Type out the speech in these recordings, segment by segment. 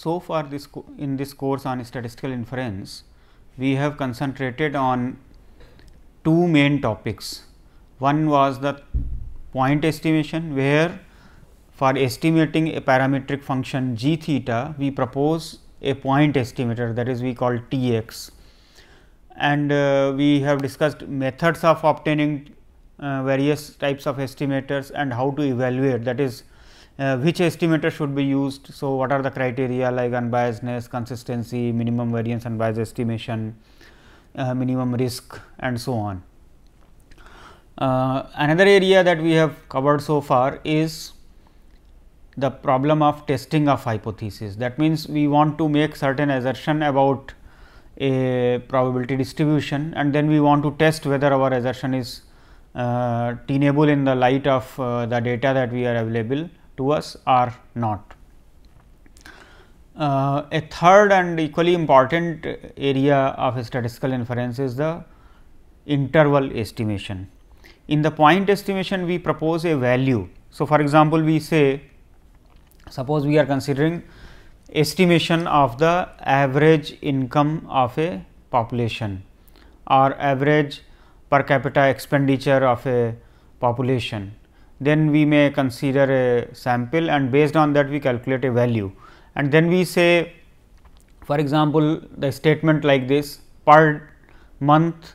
So far in this course on statistical inference, we have concentrated on two main topics. One was the point estimation, where for estimating a parametric function g theta, we propose a point estimator, that is we call T x, and we have discussed methods of obtaining various types of estimators and how to evaluate, that is which estimator should be used. So, what are the criteria like unbiasedness, consistency, minimum variance unbiased estimation, minimum risk, and so on. Another area that we have covered so far is the problem of testing of hypothesis. That means, we want to make certain assertion about a probability distribution, and then we want to test whether our assertion is tenable in the light of the data that we are available to us or not. A third and equally important area of statistical inference is the interval estimation. In the point estimation, we propose a value. So, for example, we say, suppose we are considering estimation of the average income of a population or average per capita expenditure of a population. Then we may consider a sample, and based on that we calculate a value, and then we say, for example, the statement like this: per month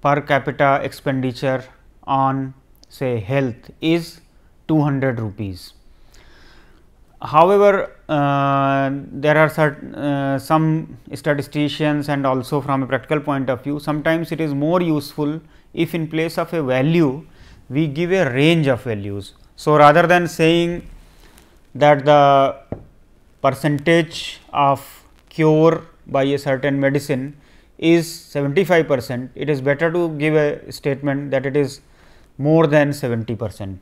per capita expenditure on say health is 200 rupees. However, there are some statisticians, and also from a practical point of view, sometimes it is more useful if in place of a value we give a range of values. So, rather than saying that the percentage of cure by a certain medicine is 75%, it is better to give a statement that it is more than 70%,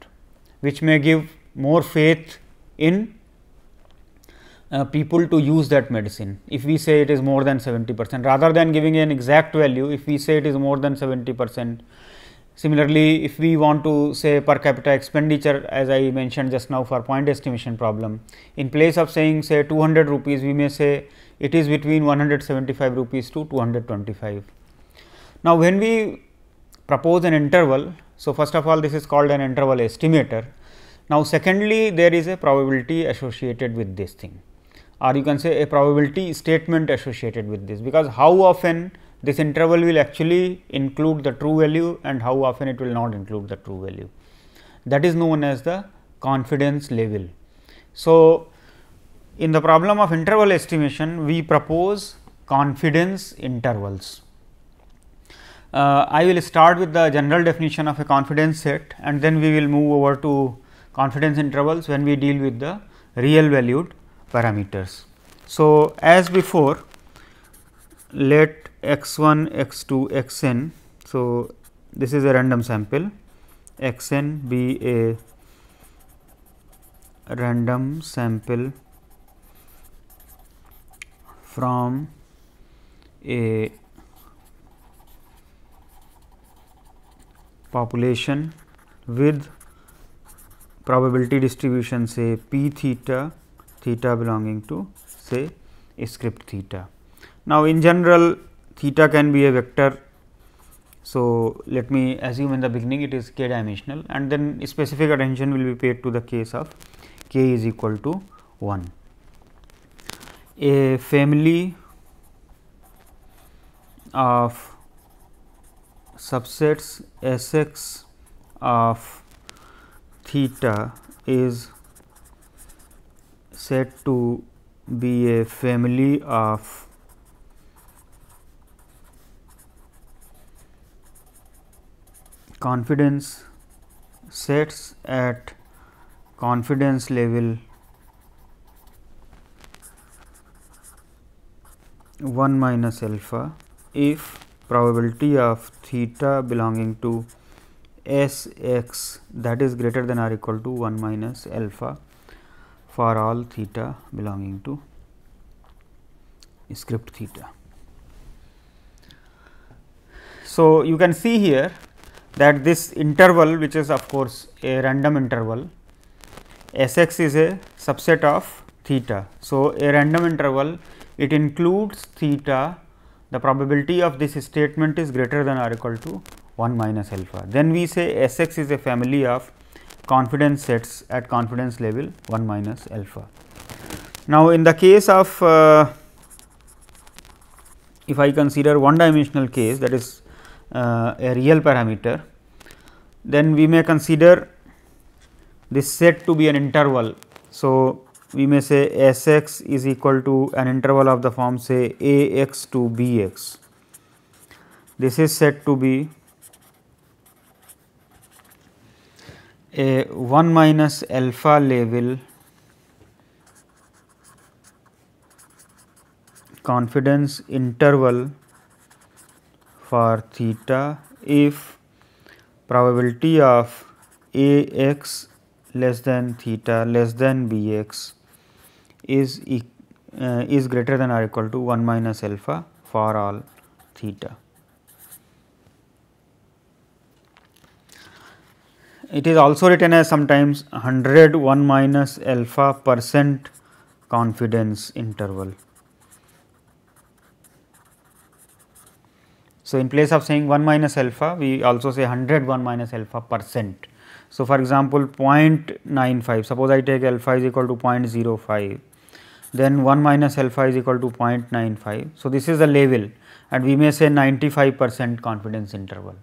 which may give more faith in people to use that medicine. If we say it is more than 70%, rather than giving an exact value, if we say it is more than 70%. Similarly, if we want to say per capita expenditure, as I mentioned just now for point estimation problem, in place of saying say 200 rupees, we may say it is between 175 rupees to 225. Now, when we propose an interval, so first of all this is called an interval estimator. Now, secondly, there is a probability associated with this thing, or you can say a probability statement associated with this, because how often this interval will actually include the true value and how often it will not include the true value. That is known as the confidence level. So, in the problem of interval estimation, we propose confidence intervals. I will start with the general definition of a confidence set, and then we will move over to confidence intervals when we deal with the real valued parameters. So, as before, let x 1, x 2, x n. So, this is a random sample, x n be a random sample from a population with probability distribution say p theta, theta belonging to say script theta. Now, in general, theta can be a vector. So, let me assume in the beginning it is k dimensional, and then specific attention will be paid to the case of k is equal to 1. A family of subsets S x of theta is said to be a family of confidence sets at confidence level 1 minus alpha if probability of theta belonging to S x, that is greater than or equal to 1 minus alpha for all theta belonging to script theta. So, you can see here that this interval, which is of course a random interval, S x is a subset of theta. So, a random interval, it includes theta, the probability of this statement is greater than or equal to 1 minus alpha. Then we say S x is a family of confidence sets at confidence level 1 minus alpha. Now, in the case of if I consider one dimensional case, that is a real parameter, then we may consider this set to be an interval. So, we may say S x is equal to an interval of the form say A x to B x. This is said to be a 1 minus alpha level confidence interval for theta if probability of A x less than theta less than B x is greater than or equal to 1 minus alpha for all theta. It is also written as sometimes 100 1 minus alpha percent confidence interval. So, in place of saying 1 minus alpha, we also say 100 1 minus alpha percent. So, for example, 0.95, suppose I take alpha is equal to 0.05, then 1 minus alpha is equal to 0.95. So, this is the level and we may say 95% confidence interval,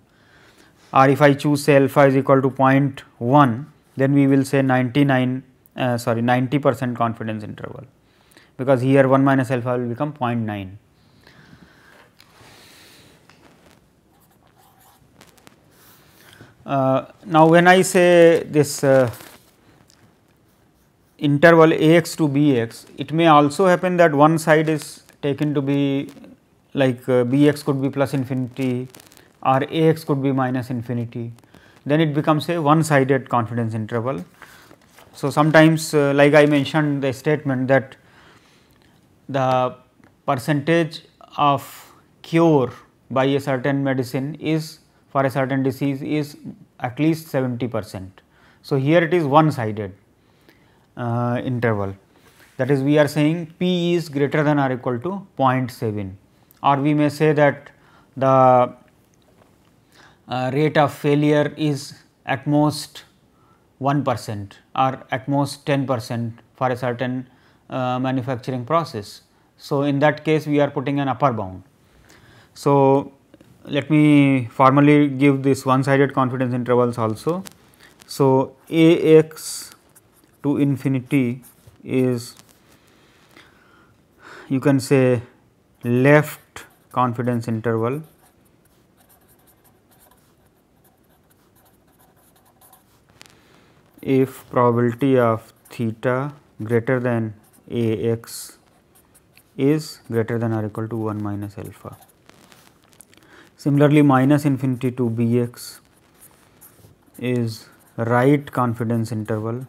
or if I choose say alpha is equal to 0.1, then we will say 90% confidence interval, because here 1 minus alpha will become 0.9. Now, when I say this interval A x to B x, it may also happen that one side is taken to be like B x could be plus infinity or A x could be minus infinity, then it becomes a one sided confidence interval. So, sometimes like I mentioned the statement that the percentage of cure by a certain medicine is for a certain disease is at least 70%. So, here it is one sided interval, that is we are saying p is greater than or equal to 0.7, or we may say that the rate of failure is at most 1% or at most 10% for a certain manufacturing process. So, in that case we are putting an upper bound. So, let me formally give this one sided confidence intervals also. So, A x to infinity is, you can say, left confidence interval, if probability of theta greater than A x is greater than or equal to 1 minus alpha. Similarly, minus infinity to B x is right confidence interval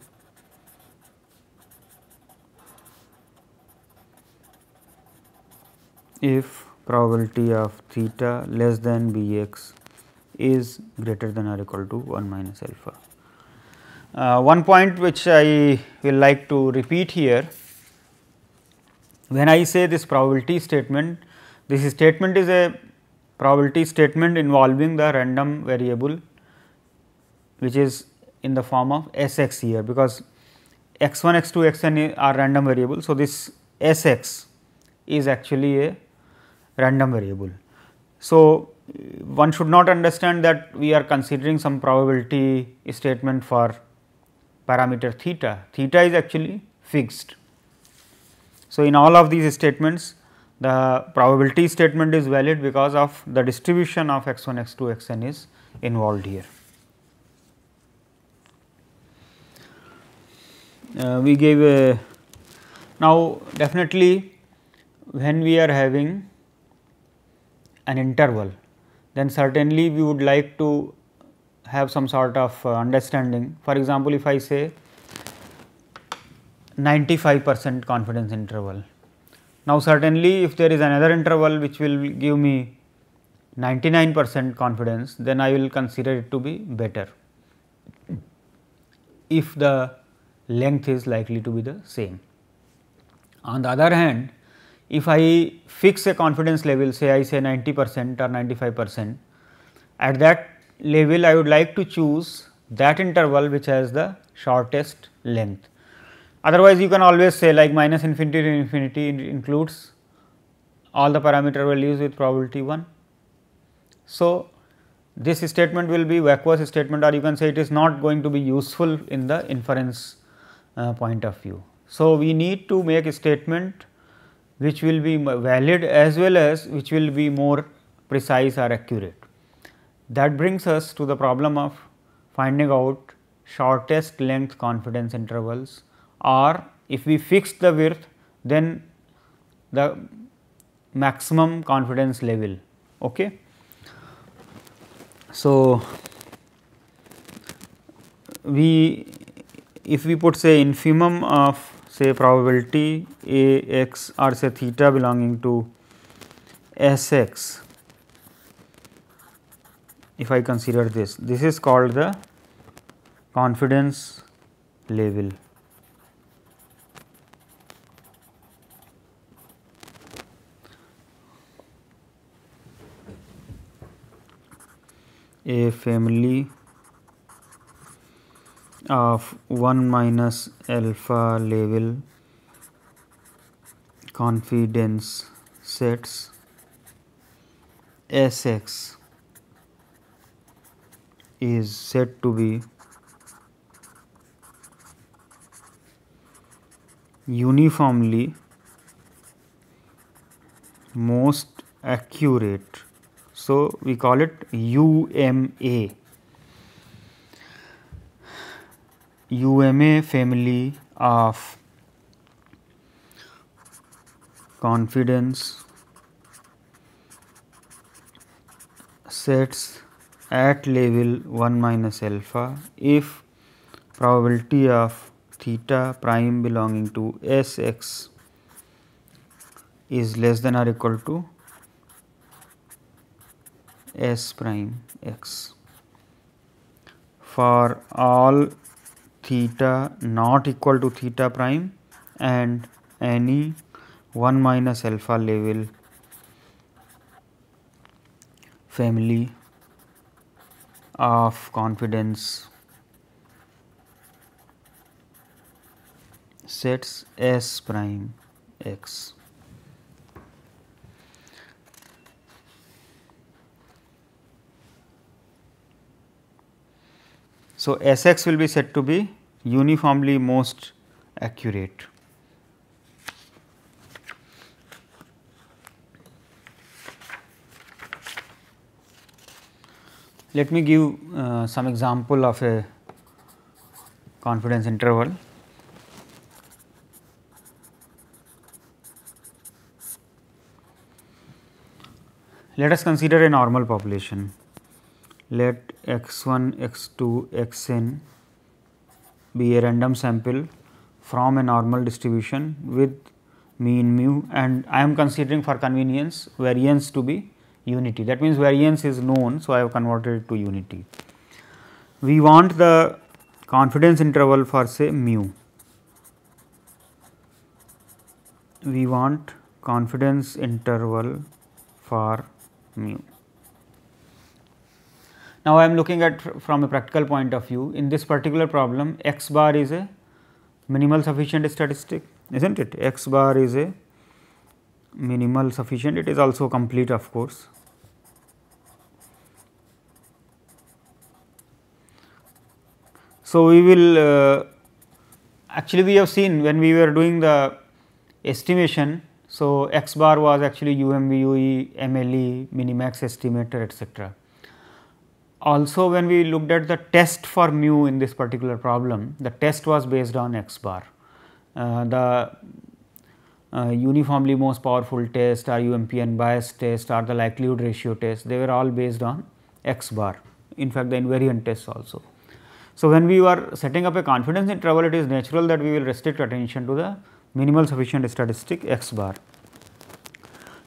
if probability of theta less than B x is greater than or equal to 1 minus alpha. One point which I will like to repeat here, when I say this probability statement, this statement is a probability statement involving the random variable which is in the form of S x here, because x 1, x 2, x n are random variables. So, this S x is actually a random variable. So, one should not understand that we are considering some probability statement for parameter theta. Theta is actually fixed. So, in all of these statements, the probability statement is valid because of the distribution of x 1, x 2, x n is involved here. We gave a, now definitely when we are having an interval, then certainly we would like to have some sort of understanding. For example, if I say 95% confidence interval, now certainly if there is another interval which will give me 99% confidence, then I will consider it to be better if the length is likely to be the same. On the other hand, if I fix a confidence level, say I say 90% or 95%, at that level I would like to choose that interval which has the shortest length. Otherwise, you can always say like minus infinity to infinity includes all the parameter values with probability 1. So, this statement will be vacuous statement, or you can say it is not going to be useful in the inference point of view. So, we need to make a statement which will be valid as well as which will be more precise or accurate. That brings us to the problem of finding out shortest length confidence intervals, or if we fix the width, then the maximum confidence level. Okay. So, if we put say infimum of say probability A x or say theta belonging to S x, if I consider this is called the confidence level. A family of 1 minus alpha level confidence sets S x is said to be uniformly most accurate. So, we call it UMA. UMA family of confidence sets at level 1 minus alpha if probability of theta prime belonging to S x is less than or equal to S prime x. For all theta not equal to theta prime and any 1 minus alpha level family of confidence sets S prime x. So, S x will be said to be uniformly most accurate. Let me give some example of a confidence interval. Let us consider a normal population. Let x 1, x 2, x n be a random sample from a normal distribution with mean mu, and I am considering for convenience variance to be unity. That means, variance is known. So, I have converted it to unity. We want the confidence interval for say mu. We want confidence interval for mu. Now, I am looking at from a practical point of view. In this particular problem, x bar is a minimal sufficient statistic, is not it? X bar is a minimal sufficient, it is also complete of course. So, we will actually we have seen when we were doing the estimation. So, x bar was actually UMVUE, MLE, minimax estimator, etc. Also, when we looked at the test for mu in this particular problem, the test was based on x bar. The uniformly most powerful test or UMP unbiased test or the likelihood ratio test, they were all based on x bar. In fact, the invariant tests also. So, when we were setting up a confidence interval, it is natural that we will restrict attention to the minimal sufficient statistic x bar.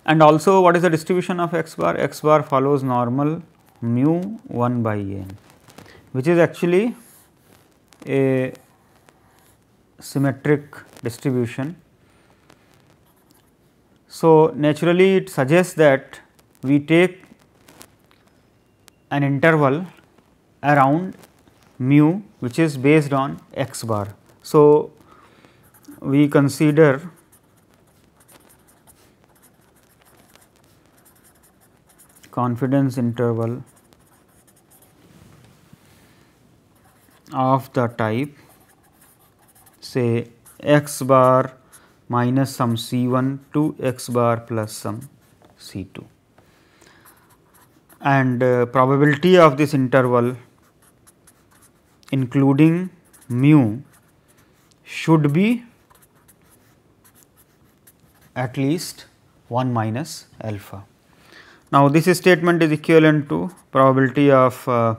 And also, what is the distribution of x bar? X bar follows normal mu 1 by n, which is actually a symmetric distribution So, naturally it suggests that we take an interval around mu which is based on x bar. So, we consider confidence interval of the type say x bar minus some C1 to x bar plus some C2, and probability of this interval including mu should be at least 1 minus alpha. Now, this statement is equivalent to probability of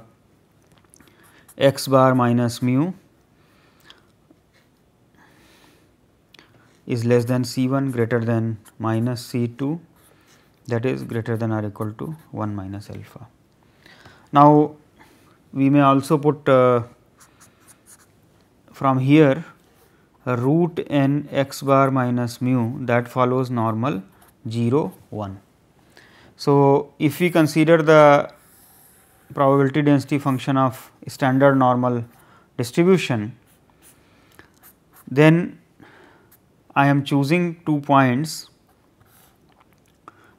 x bar minus mu is less than C1 greater than minus C2, that is greater than or equal to 1 minus alpha. Now, we may also put from here root n x bar minus mu that follows normal 0 1. So, if we consider the probability density function of standard normal distribution, then I am choosing 2 points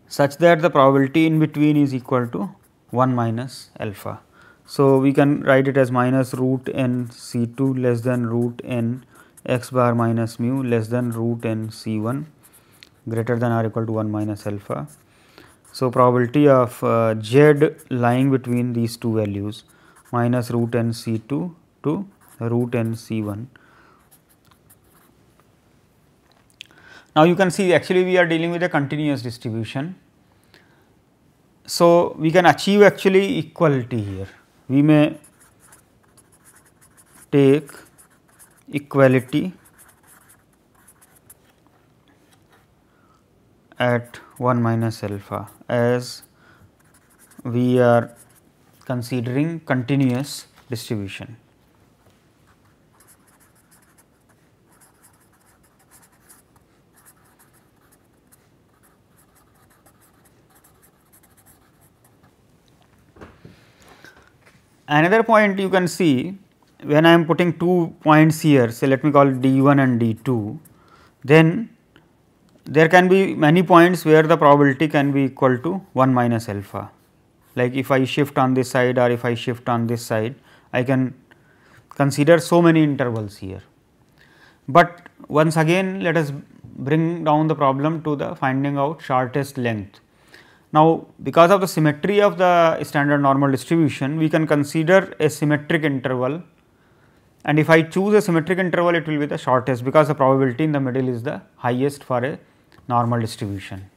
such that the probability in between is equal to 1 minus alpha. So, we can write it as minus root n C2 less than root n x bar minus mu less than root n C1 greater than or equal to 1 minus alpha. So, probability of z lying between these two values minus root n C2 to root n C1. Now, you can see actually we are dealing with a continuous distribution. So, we can achieve actually equality here. We may take equality at 1 minus alpha as we are considering continuous distribution. Another point you can see when I am putting 2 points here, say let me call it D1 and D2, then there can be many points where the probability can be equal to 1 minus alpha. Like if I shift on this side or if I shift on this side, I can consider so many intervals here. But once again let us bring down the problem to the finding out shortest length. Now, because of the symmetry of the standard normal distribution, we can consider a symmetric interval, and if I choose a symmetric interval, it will be the shortest because the probability in the middle is the highest for a normal distribution.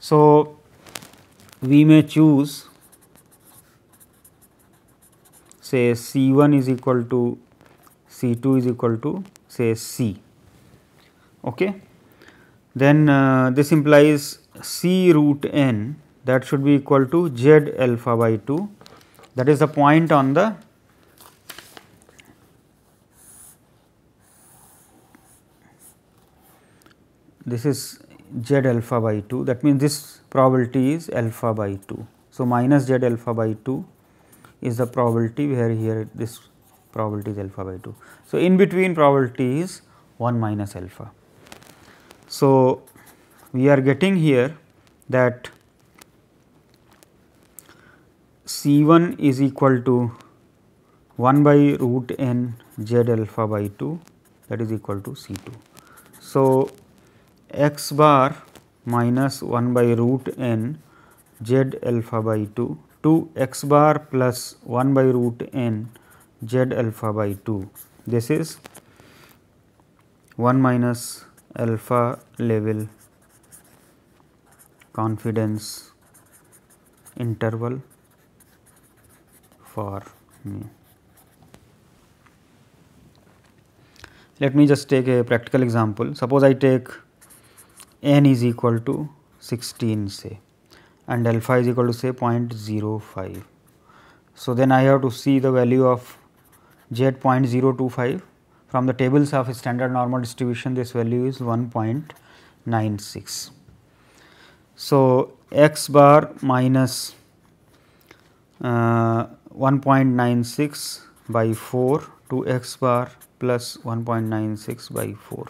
So, we may choose say C1 is equal to C2 is equal to say C. Okay. Then this implies C root n that should be equal to z alpha by 2, that is the point on the this is z alpha by 2, that means this probability is alpha by 2. So, minus z alpha by 2 is the probability where here this probability is alpha by 2. So, in between probability is 1 minus alpha. So, we are getting here that C1 is equal to 1 by root n z alpha by 2, that is equal to C2. So, x bar minus 1 by root n z alpha by 2 to x bar plus 1 by root n z alpha by 2. This is 1 minus alpha level confidence interval for mu. Let me just take a practical example. Suppose I take n is equal to 16 say and alpha is equal to say 0.05. So, then I have to see the value of z 0.025. From the tables of standard normal distribution, this value is 1.96. So, x bar minus 1.96 by 4 to x bar plus 1.96 by 4,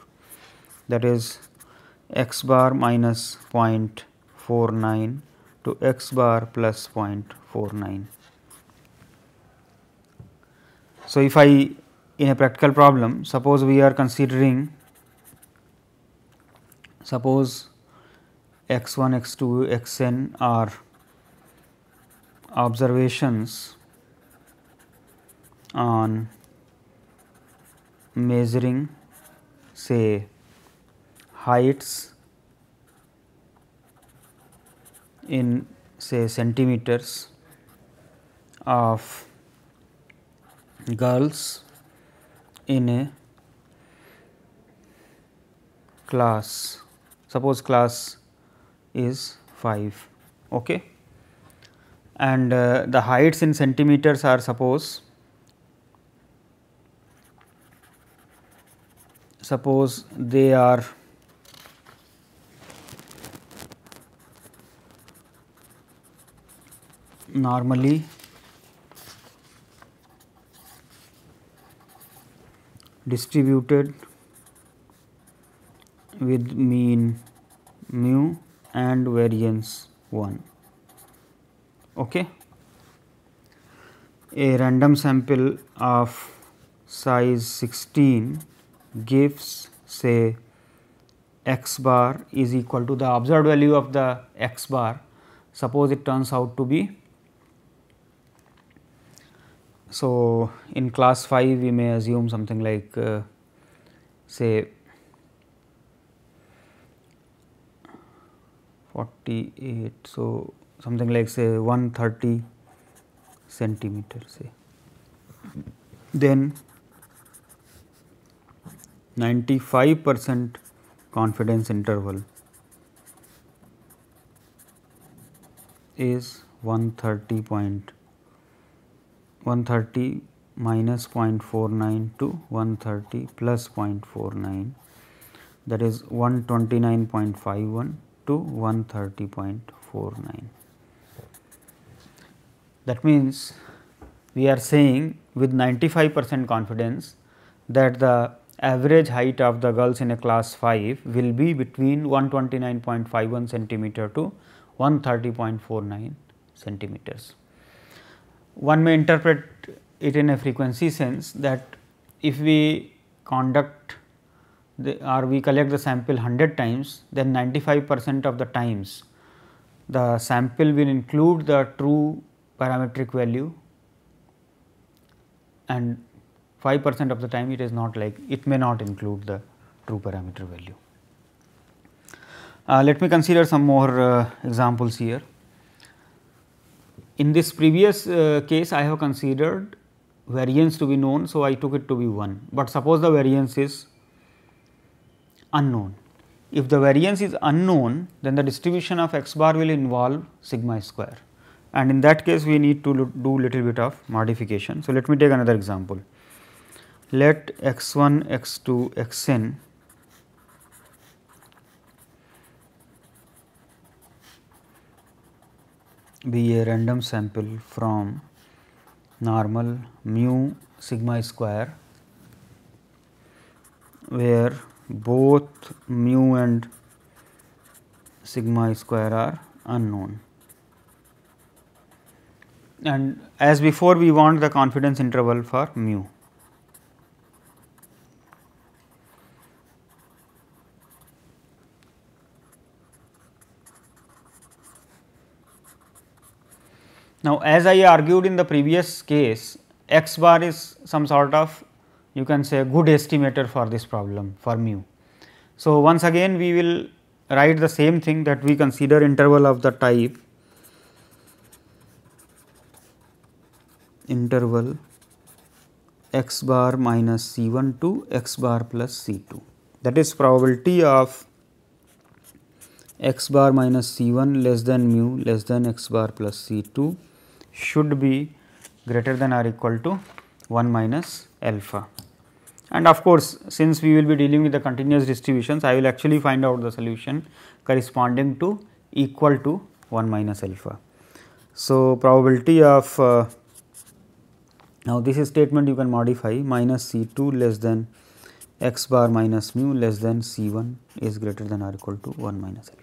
that is x bar minus 0.49 to x bar plus 0.49. So, if I in a practical problem, suppose we are considering, suppose x 1, x 2, x n are observations on measuring say heights in say centimeters of girls in a class, suppose class is 5, okay, and the heights in centimeters are suppose they are normally distributed with mean mu and variance 1. Okay. A random sample of size 16 gives say x bar is equal to the observed value of the x bar. Suppose it turns out to be, so in class 5 we may assume something like say 48, so something like say 130 centimeter say, then 95% confidence interval is 130 minus 0.49 to 130 plus 0.49, that is 129.51 to 130.49. That means, we are saying with 95% confidence that the average height of the girls in a class 5 will be between 129.51 centimeter to 130.49 centimeters. One may interpret it in a frequency sense, that if we conduct or we collect the sample 100 times, then 95% of the times the sample will include the true parametric value, and 5% of the time it is not, like it may not include the true parameter value. Let me consider some more examples here. In this previous case, I have considered variance to be known, so I took it to be 1, but suppose the variance is unknown. If the variance is unknown, then the distribution of x bar will involve sigma square, and in that case we need to do little bit of modification. So, let me take another example. Let x 1, x 2, x n be a random sample from normal mu sigma square, where both mu and sigma square are unknown, and as before we want the confidence interval for mu. Now, as I argued in the previous case, x bar is some sort of, you can say, a good estimator for this problem for mu. So, once again we will write the same thing, that we consider interval of the type interval x bar minus C 1 to x bar plus C 2, that is probability of x bar minus C 1 less than mu less than x bar plus C 2 should be greater than or equal to 1 minus alpha. And of course, since we will be dealing with the continuous distributions, I will actually find out the solution corresponding to equal to 1 minus alpha. So, probability of now this statement you can modify minus C 2 less than x bar minus mu less than C 1 is greater than or equal to 1 minus alpha.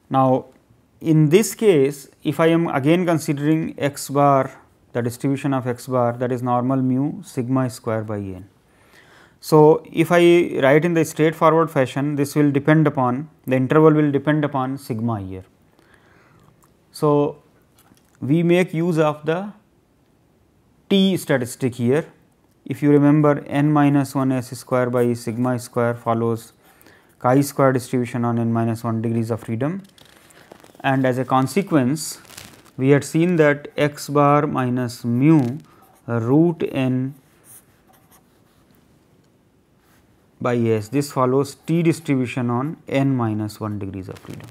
Now, in this case, if I am again considering x bar, the distribution of x bar, that is normal mu sigma square by n. So, if I write in the straightforward fashion, this will depend upon, the interval will depend upon sigma here. So, we make use of the t statistic here. If you remember, n minus 1 s square by sigma square follows chi-square distribution on n minus 1 degrees of freedom, and as a consequence we had seen that x bar minus mu root n by s, this follows t distribution on n minus 1 degrees of freedom.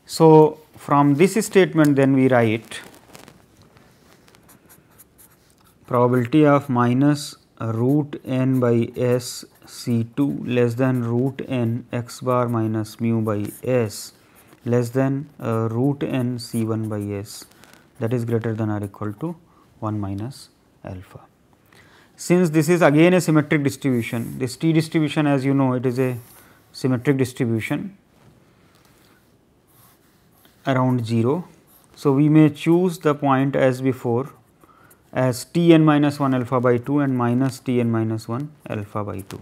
So, from this statement then we write probability of minus root n by s C 2 less than root n x bar minus mu by s less than root n C 1 by s, that is greater than or equal to 1 minus alpha. Since this is again a symmetric distribution, this t distribution, as you know, it is a symmetric distribution around 0. So, we may choose the point as before as t n minus 1 alpha by 2 and minus t n minus 1 alpha by 2.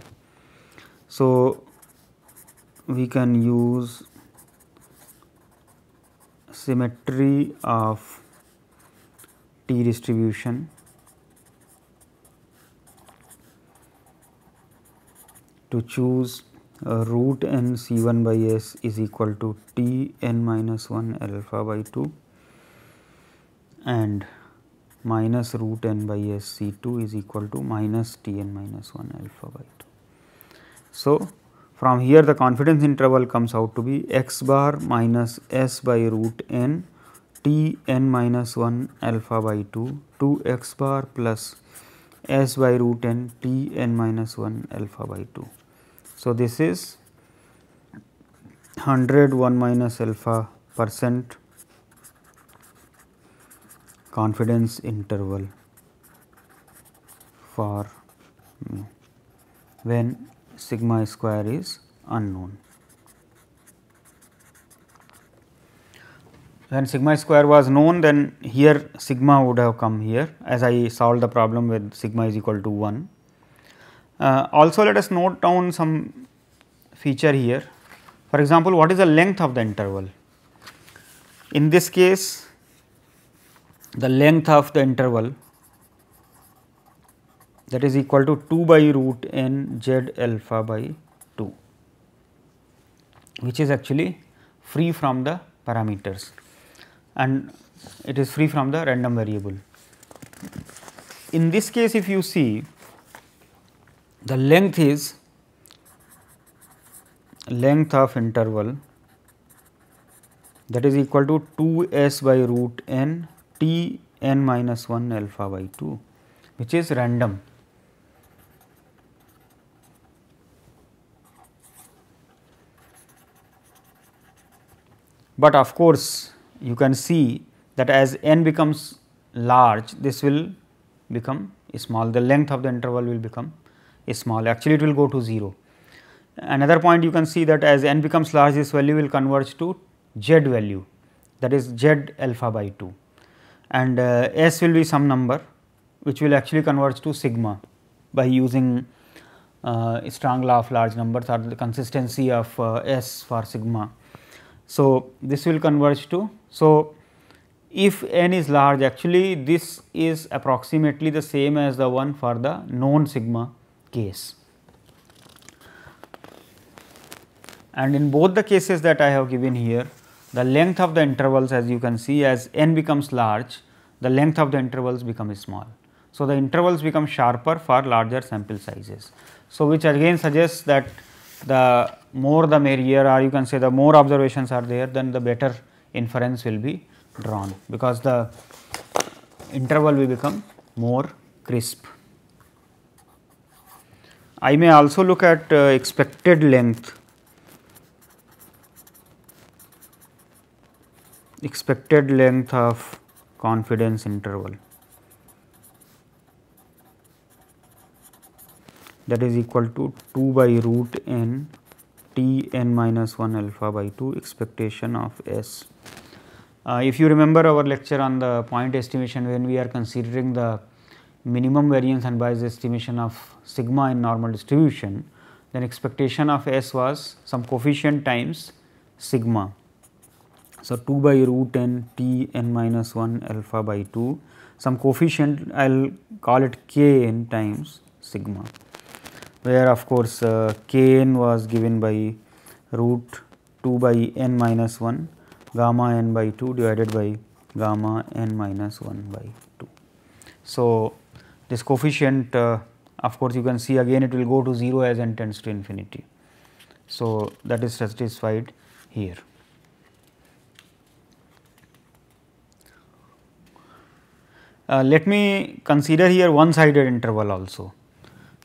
So, we can use symmetry of t distribution to choose root n C 1 by s is equal to t n minus 1 alpha by 2 and minus root n by s C 2 is equal to minus t n minus 1 alpha by 2. So, from here the confidence interval comes out to be x bar minus s by root n t n minus 1 alpha by 2 to x bar plus s by root n t n minus 1 alpha by 2. So, this is 101 minus alpha percent confidence interval for mu when sigma square is unknown. When sigma square was known, then here sigma would have come here as I solved the problem with sigma is equal to 1. Also, let us note down some feature here. For example, what is the length of the interval? In this case, the length of the interval, that is equal to 2 by root n z alpha by 2, which is actually free from the parameters and it is free from the random variable. In this case, if you see, the length is length of interval, that is equal to 2 s by root n t n minus 1 alpha by 2, which is random. But of course, you can see that as n becomes large, this will become small, the length of the interval will become small, actually it will go to 0. Another point you can see that as n becomes large, this value will converge to z value, that is z alpha by 2, and s will be some number which will actually converge to sigma by using strong law of large numbers or the consistency of s for sigma. So, this will converge to, so if n is large, actually this is approximately the same as the one for the known sigma case. And in both the cases that I have given here, the length of the intervals, as you can see, as n becomes large, the length of the intervals become small. So, the intervals become sharper for larger sample sizes. So, which again suggests that the more the merrier, or you can say the more observations are there, then the better inference will be drawn, because the interval will become more crisp. I may also look at expected length expected length of confidence interval, that is equal to 2 by root n t n minus 1 alpha by 2 expectation of S. If you remember our lecture on the point estimation, when we are considering the minimum variance unbiased estimation of sigma in normal distribution, then expectation of S was some coefficient times sigma. So, 2 by root n t n minus 1 alpha by 2, some coefficient I will call it k n times sigma, where of course, k n was given by root 2 by n minus 1 gamma n by 2 divided by gamma n minus 1 by 2. So, this coefficient of course, you can see again it will go to 0 as n tends to infinity. So, that is satisfied here. Let me consider here one sided interval also,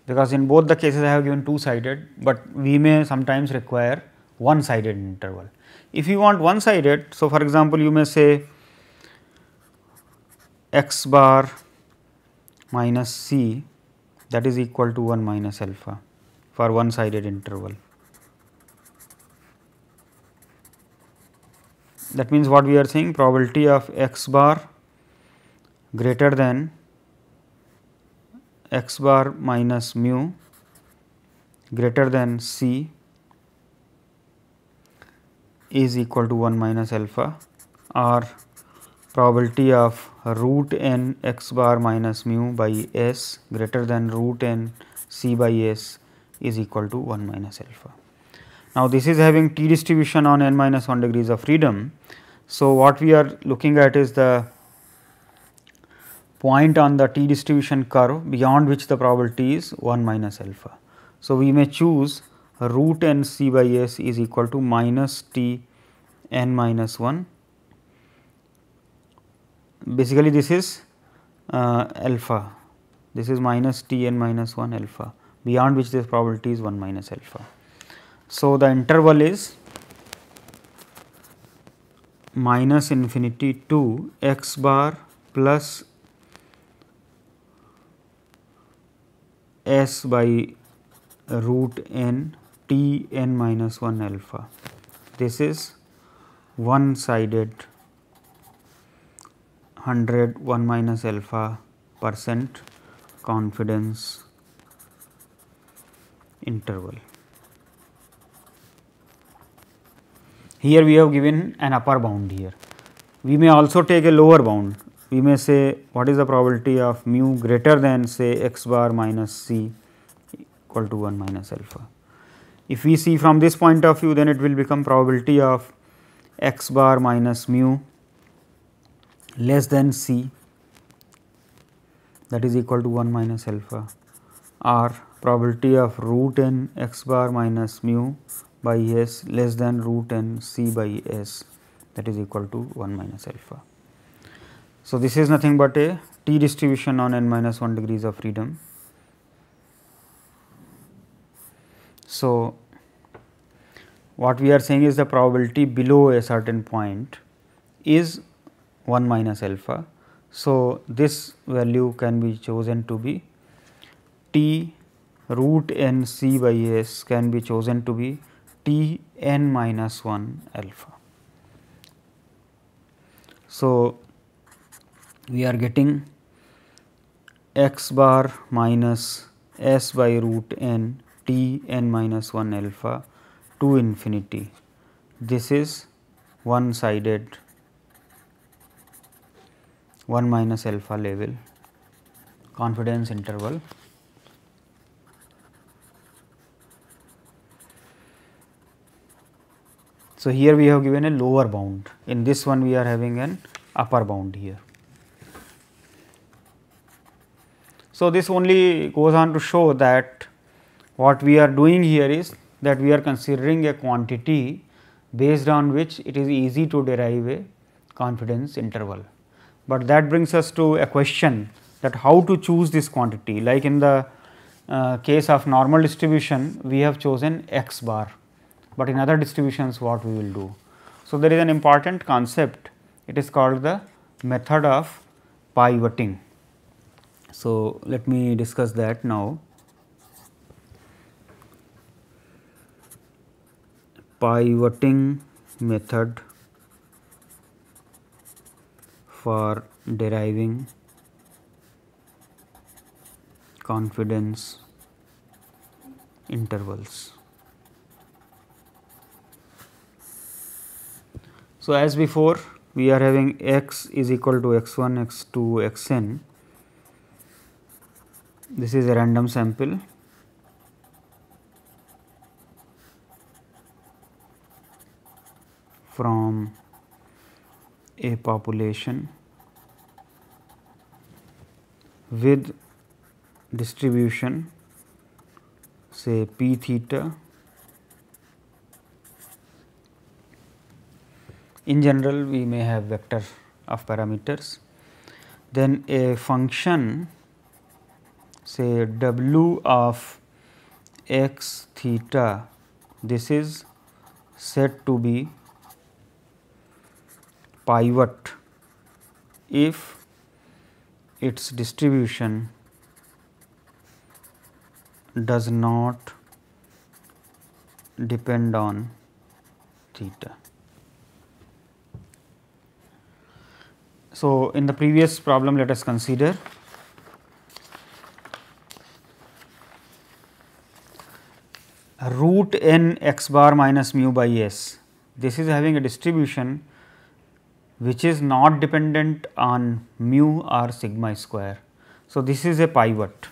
because in both the cases I have given two sided, but we may sometimes require one sided interval. If you want one sided, so for example, you may say x bar minus c, that is equal to 1 minus alpha for one sided interval. That means, what we are saying, probability of x bar greater than x bar minus mu greater than c is equal to 1 minus alpha, or probability of root n x bar minus mu by s greater than root n c by s is equal to 1 minus alpha. Now, this is having t distribution on n minus 1 degrees of freedom. So, what we are looking at is the point on the t distribution curve beyond which the probability is 1 minus alpha. So, we may choose root n c by s is equal to minus t n minus 1. Basically, this is alpha, this is minus t n minus 1 alpha, beyond which this probability is 1 minus alpha. So, the interval is minus infinity to x bar plus s by root n t n minus 1 alpha. This is one sided 100 1 minus alpha percent confidence interval. Here we have given an upper bound here. We may also take a lower bound. We may say what is the probability of mu greater than say x bar minus c equal to 1 minus alpha. If we see from this point of view, then it will become probability of x bar minus mu less than c, that is equal to 1 minus alpha, or probability of root n x bar minus mu by s less than root n c by s, that is equal to 1 minus alpha. So, this is nothing but a t distribution on n minus 1 degrees of freedom. So, what we are saying is the probability below a certain point is 1 minus alpha. So, this value can be chosen to be t root n c by s can be chosen to be t n minus 1 alpha. So, we are getting x bar minus s by root n t n minus 1 alpha to infinity. This is one sided 1 minus alpha level confidence interval. So, here we have given a lower bound, in this one we are having an upper bound here. So, this only goes on to show that what we are doing here is that we are considering a quantity based on which it is easy to derive a confidence interval. But that brings us to a question that how to choose this quantity, like in the case of normal distribution we have chosen x bar, but in other distributions what we will do. So, there is an important concept It is called the method of pivoting. So, let me discuss that now. Pivoting method for deriving confidence intervals. So, as before, we are having x is equal to x 1, x 2, x n. This is a random sample from a population with distribution say p theta. In general, we may have vector of parameters, then a function say w of x theta, this is said to be pivot if its distribution does not depend on theta. So, in the previous problem, let us consider root n x bar minus mu by s. This is having a distribution which is not dependent on mu or sigma square. So, this is a pivot.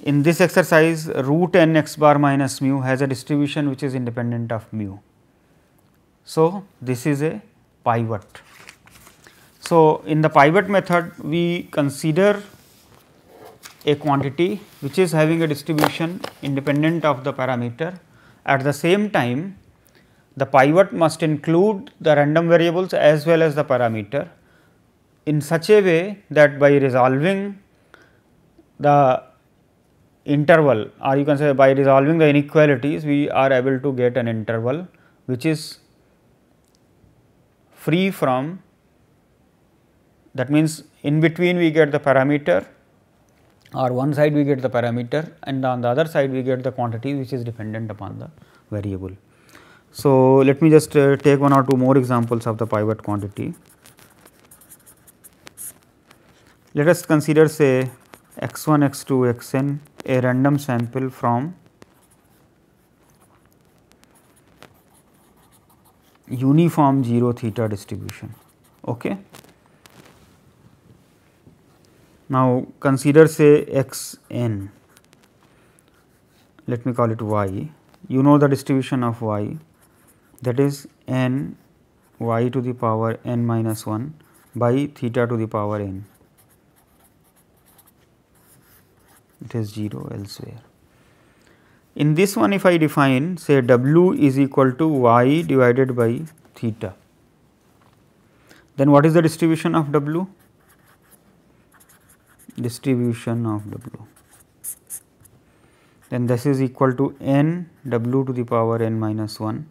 In this exercise, root n x bar minus mu has a distribution which is independent of mu. So, this is a pivot. So, in the pivot method, we consider a quantity which is having a distribution independent of the parameter. At the same time, the pivot must include the random variables as well as the parameter in such a way that by resolving the interval, or you can say by resolving the inequalities, we are able to get an interval which is free from, that means in between we get the parameter, or one side we get the parameter and on the other side we get the quantity which is dependent upon the variable. So, let me just take one or two more examples of the pivot quantity. Let us consider say x 1, x 2, x n, a random sample from uniform 0 theta distribution. Okay. Now, consider say x n, let me call it y. You know the distribution of y, that is n y to the power n minus 1 by theta to the power n. It is 0 elsewhere. In this one, if I define say w is equal to y divided by theta, then what is the distribution of w? Distribution of w. Then this is equal to n w to the power n minus 1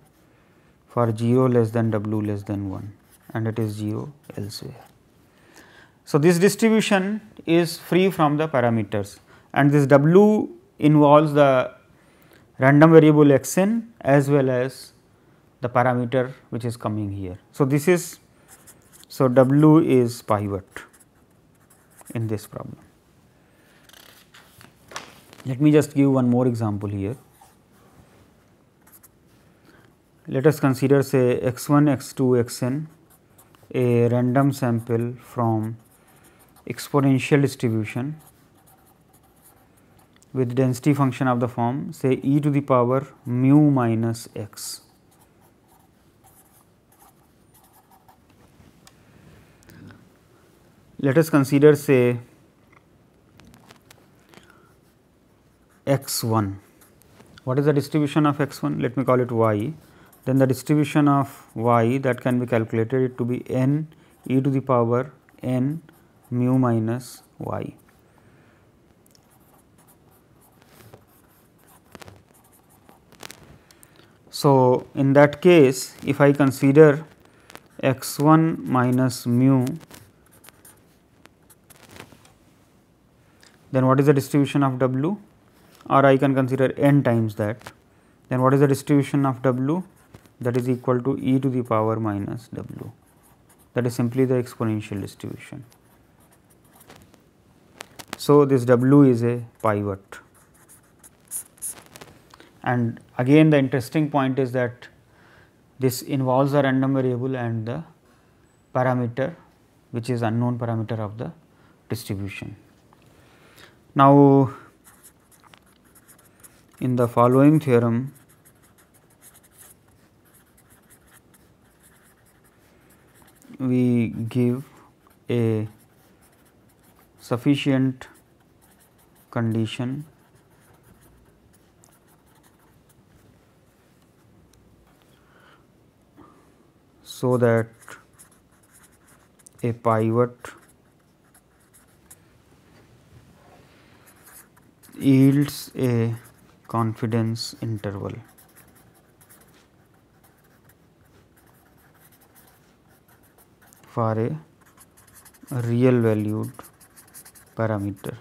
for 0 less than w less than 1, and it is 0 elsewhere. So, this distribution is free from the parameters, and this w involves the random variable x n as well as the parameter which is coming here. So, this is, so w is pivot in this problem. Let me just give one more example here. Let us consider say x 1, x 2, x n, a random sample from exponential distribution with density function of the form say e to the power mu minus x. Let us consider say x 1. What is the distribution of x 1? Let me call it y. Then the distribution of y that can be calculated it to be n e to the power n mu minus y. So, in that case if I consider x 1 minus mu, then what is the distribution of W, or I can consider n times that, then what is the distribution of W, that is equal to e to the power minus W, that is simply the exponential distribution. So, this W is a pivot, and again the interesting point is that this involves a random variable and the parameter which is unknown parameter of the distribution. Now, in the following theorem, we give a sufficient condition so that a pivot yields a confidence interval. For a real valued parameter.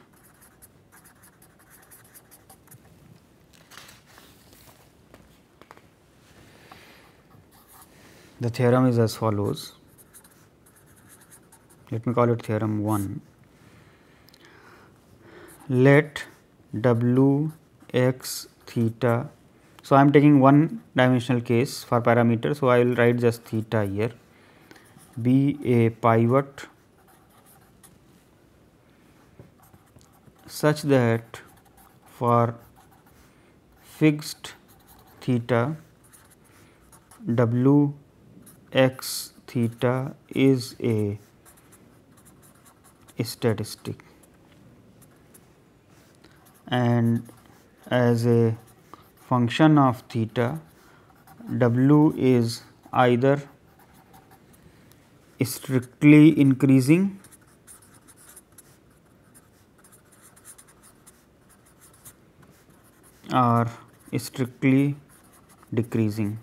The theorem is as follows. Let me call it theorem 1. Let W x theta. So, I am taking one dimensional case for parameter. So, I will write just theta here, be a pivot such that for fixed theta W x theta is a statistic, and as a function of theta W is either strictly increasing or strictly decreasing.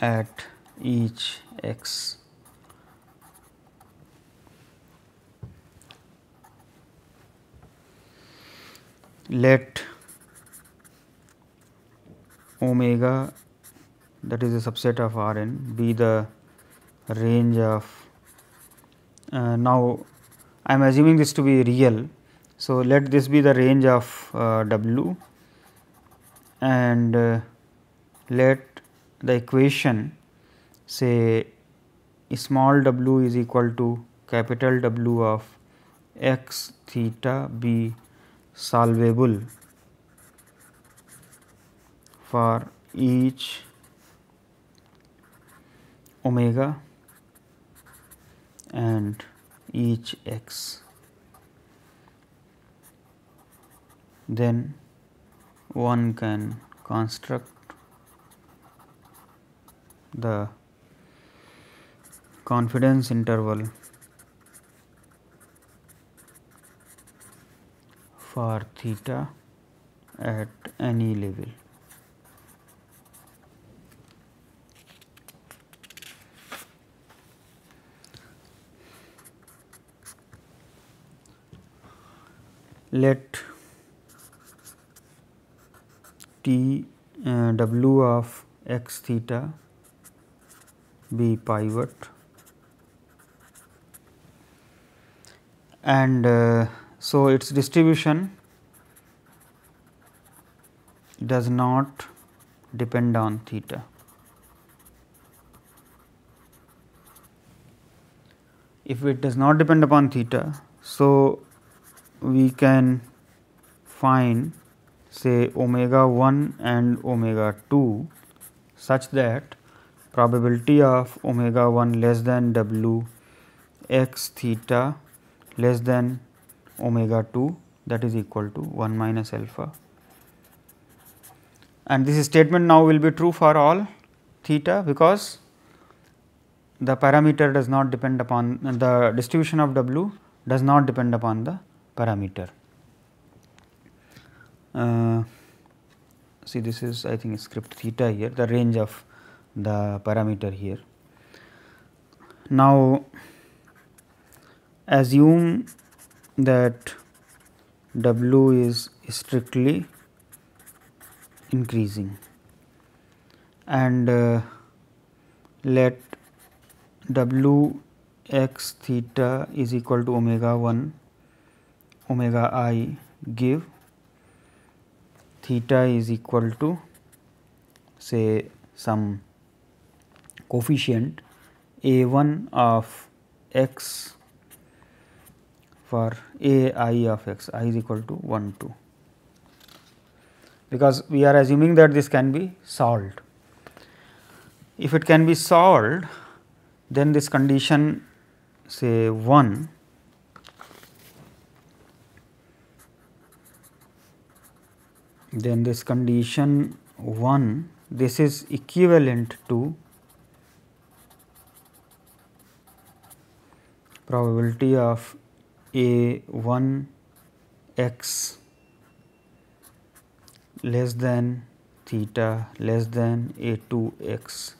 At each x. Let omega, that is a subset of R n, be the range of now I am assuming this to be real. So, let this be the range of W, and let the equation say small w is equal to capital W of x theta be solvable for each omega and each x. Then one can construct the confidence interval for theta at any level. Let T W of x theta be pivot, and so its distribution does not depend on theta. If it does not depend upon theta, so we can find say omega 1 and omega 2 such that probability of omega 1 less than W x theta less than omega 2, that is equal to 1 minus alpha, and this statement now will be true for all theta, because the parameter does not depend upon the distribution of W does not depend upon the parameter. see this is I think script theta here, the range of the parameter here. Now, assume that W is strictly increasing and let W x theta is equal to omega 1 omega I give theta is equal to say some coefficient a 1 of x for a I of x, I is equal to 1 2, because we are assuming that this can be solved. If it can be solved, then this condition say 1 then this condition 1, this is equivalent to probability of a 1 x less than theta less than a 2 x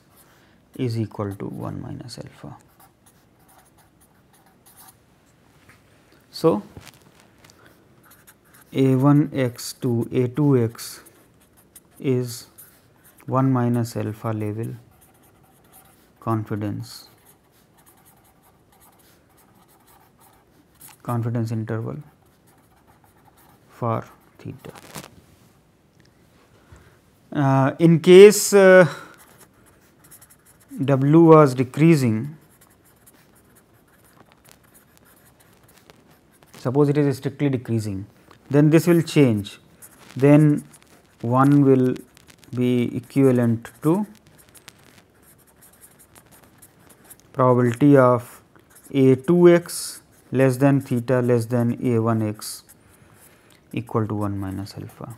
is equal to 1 minus alpha. So, a 1 x to a 2 x is 1 minus alpha level confidence interval for theta. In case W was decreasing, suppose it is strictly decreasing, then this will change, then 1 will be equivalent to probability of a 2 x less than theta less than a 1 x equal to 1 minus alpha.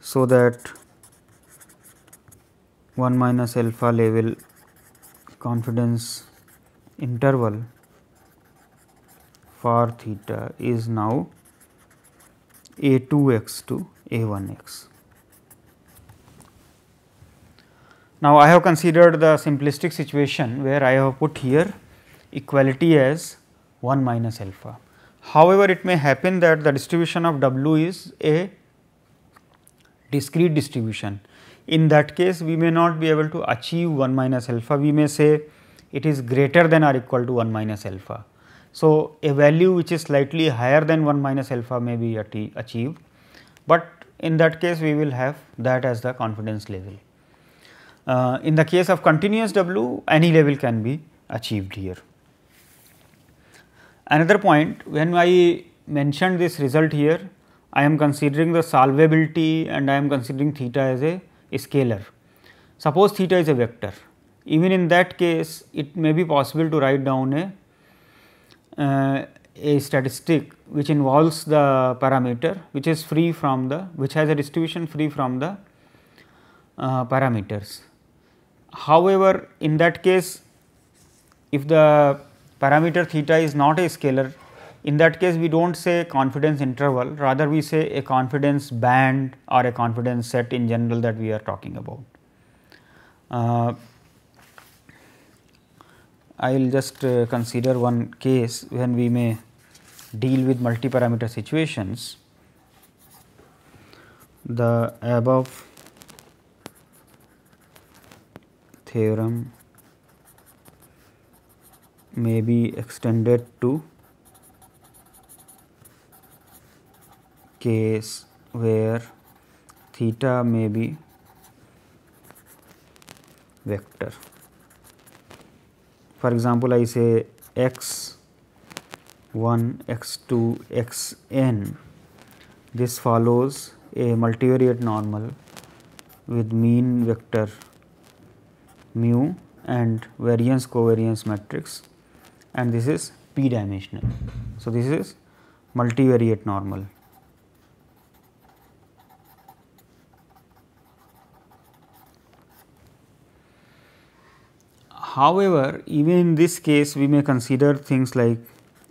So, that 1 minus alpha level confidence interval for theta is now a 2 x to a 1 x. Now, I have considered the simplistic situation where I have put here equality as 1 minus alpha. However, it may happen that the distribution of W is a discrete distribution. In that case, we may not be able to achieve 1 minus alpha, we may say it is greater than or equal to 1 minus alpha. So, a value which is slightly higher than 1 minus alpha may be achieved, but in that case we will have that as the confidence level. In the case of continuous W, any level can be achieved here. Another point, when I mentioned this result here, I am considering the solvability and I am considering theta as a scalar. Suppose theta is a vector, even in that case it may be possible to write down a statistic which involves the parameter which is free from the, which has a distribution free from the parameters. However, in that case if the parameter theta is not a scalar, in that case we do not say confidence interval, rather we say a confidence band or a confidence set in general that we are talking about. I will just consider one case when we may deal with multi-parameter situations. The above theorem may be extended to case where theta may be vector. For example, I say x 1, x 2, x n, this follows a multivariate normal with mean vector mu and variance covariance matrix, and this is p dimensional. So, this is multivariate normal. However, even in this case we may consider things like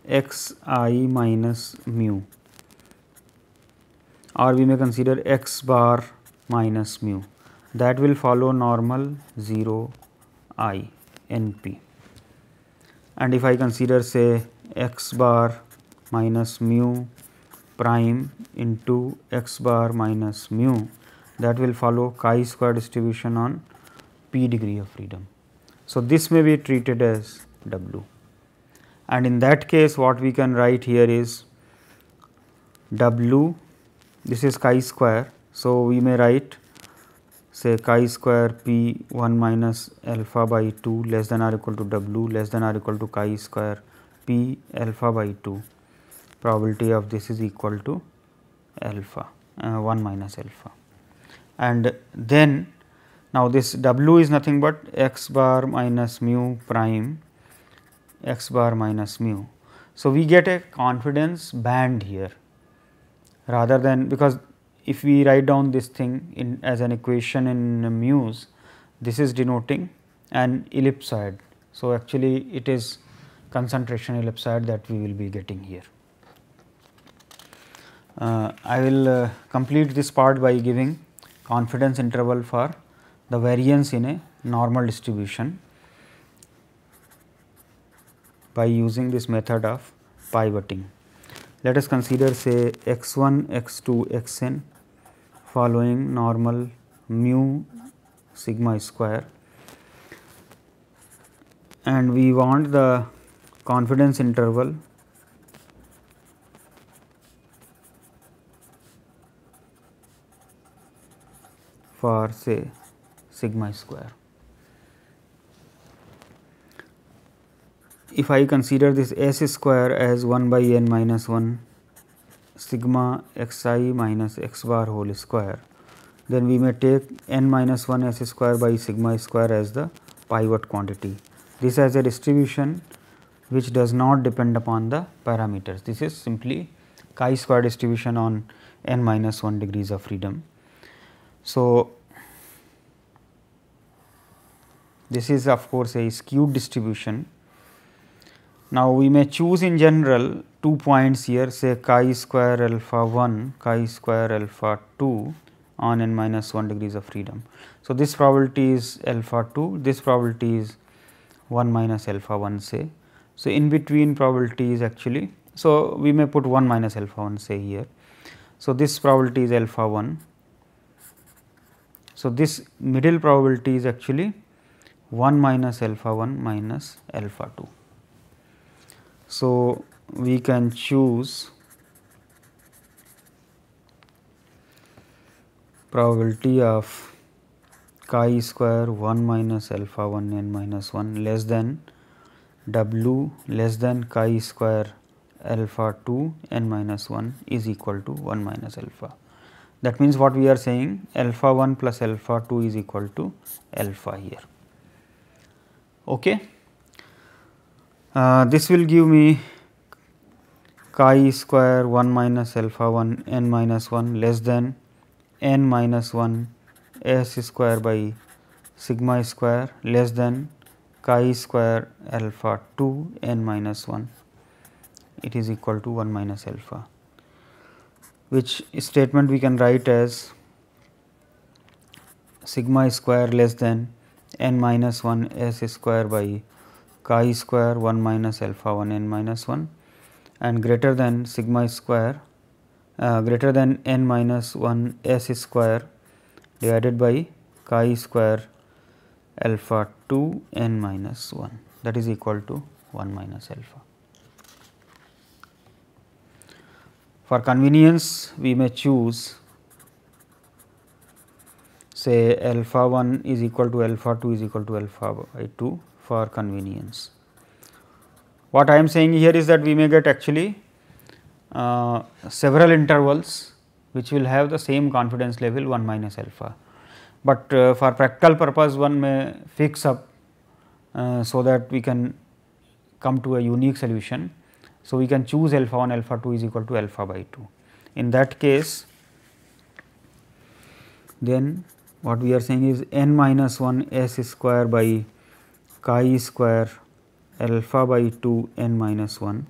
x I minus mu. or we may consider x bar minus mu, that will follow normal 0 I n p. And if I consider say x bar minus mu prime into x bar minus mu, that will follow chi-square distribution on p degree of freedom. So, this may be treated as W, and in that case what we can write here is W, this is chi-square. So, we may write say chi-square p 1 minus alpha by 2 less than or equal to W less than or equal to chi-square p alpha by 2, probability of this is equal to alpha 1 minus alpha. And then now this W is nothing but x bar minus mu prime x bar minus mu. So, we get a confidence band here rather than, because if we write down this thing in as an equation in mu's, this is denoting an ellipsoid. So, actually it is concentration ellipsoid that we will be getting here. I will complete this part by giving confidence interval for the variance in a normal distribution by using this method of pivoting. Let us consider say x 1, x 2, x n following normal mu sigma square, and we want the confidence interval for say sigma square. If I consider this s square as 1 by n minus 1 sigma x I minus x bar whole square, then we may take n minus 1 s square by sigma square as the pivot quantity. This has a distribution which does not depend upon the parameters. This is simply chi-square distribution on n minus 1 degrees of freedom. So, this is of course a skewed distribution. Now, we may choose in general 2 points here, say chi-square alpha 1, chi-square alpha 2 on n minus 1 degrees of freedom. So, this probability is alpha 2, this probability is 1 minus alpha 1 say. So, in between probability is actually, so we may put 1 minus alpha 1 say here. So, this probability is alpha 1. So, this middle probability is actually 1 minus alpha 1 minus alpha 2. So, we can choose probability of chi square 1 minus alpha 1 n minus 1 less than W less than chi square alpha 2 n minus 1 is equal to 1 minus alpha. That means, what we are saying alpha 1 plus alpha 2 is equal to alpha here. Okay. This will give me chi square 1 minus alpha 1 n minus 1 less than n minus 1 s square by sigma square less than chi square alpha 2 n minus 1, it is equal to 1 minus alpha, which statement we can write as sigma square less than n minus 1 s square by chi square 1 minus alpha 1 n minus 1 and greater than sigma square greater than n minus 1 s square divided by chi square alpha 2 n minus 1, that is equal to 1 minus alpha. For convenience, we may choose say alpha 1 is equal to alpha 2 is equal to alpha by 2 for convenience. What I am saying here is that we may get actually several intervals which will have the same confidence level 1 minus alpha, but for practical purpose one may fix up so that we can come to a unique solution. So, we can choose alpha 1 alpha 2 is equal to alpha by 2. In that case, then what we are saying is n minus 1 s square by chi square alpha by 2 n minus 1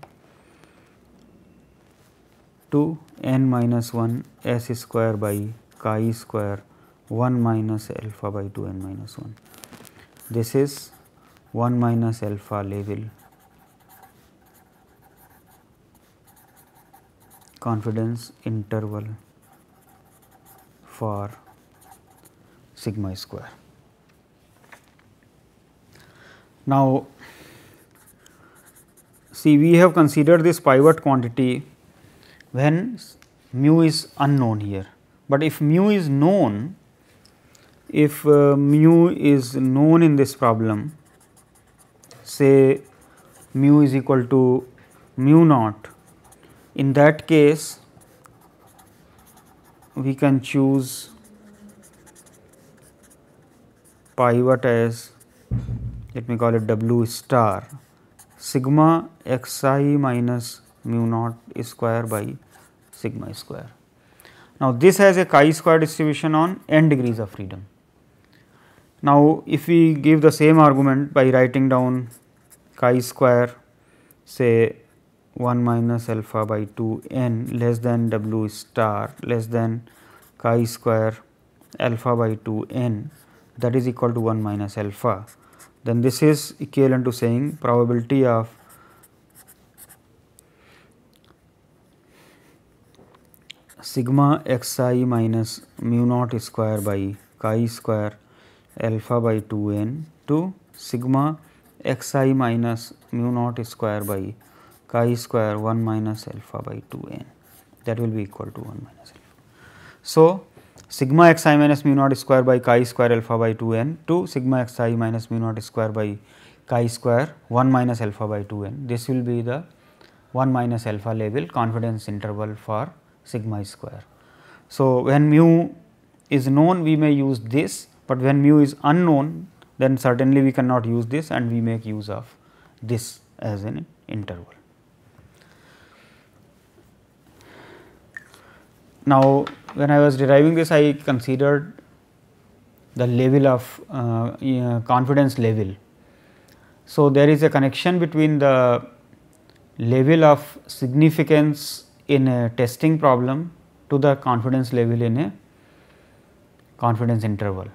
to n minus 1 s square by chi square 1 minus alpha by 2 n minus 1. This is 1 minus alpha level confidence interval for sigma square. Now, see, we have considered this pivot quantity when mu is unknown here, but if mu is known, if mu is known in this problem, say mu is equal to mu naught, in that case we can choose pivot as, let me call it W star, sigma xi minus mu naught square by sigma square. Now, this has a chi square distribution on n degrees of freedom. Now, if we give the same argument by writing down chi square, say 1 minus alpha by 2 n less than W star less than chi square alpha by 2 n, that is equal to 1 minus alpha, then this is equivalent to saying probability of sigma xi minus mu naught square by chi square alpha by 2 n to sigma xi minus mu naught square by chi square 1 minus alpha by 2 n, that will be equal to 1 minus alpha. So, sigma xi minus mu naught square by chi square alpha by 2 n to sigma xi minus mu naught square by chi square 1 minus alpha by 2 n, this will be the 1 minus alpha level confidence interval for sigma square. So, when mu is known, we may use this, but when mu is unknown, then certainly we cannot use this and we make use of this as an interval. Now, when I was deriving this, I considered the level of confidence level. So, there is a connection between the level of significance in a testing problem to the confidence level in a confidence interval.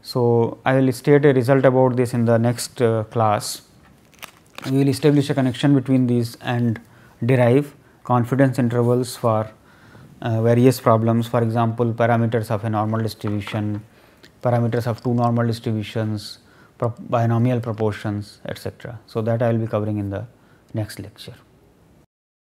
So, I will state a result about this in the next class. We will establish a connection between these and derive confidence intervals for various problems, for example, parameters of a normal distribution, parameters of two normal distributions, binomial proportions, etc. So, that I will be covering in the next lecture.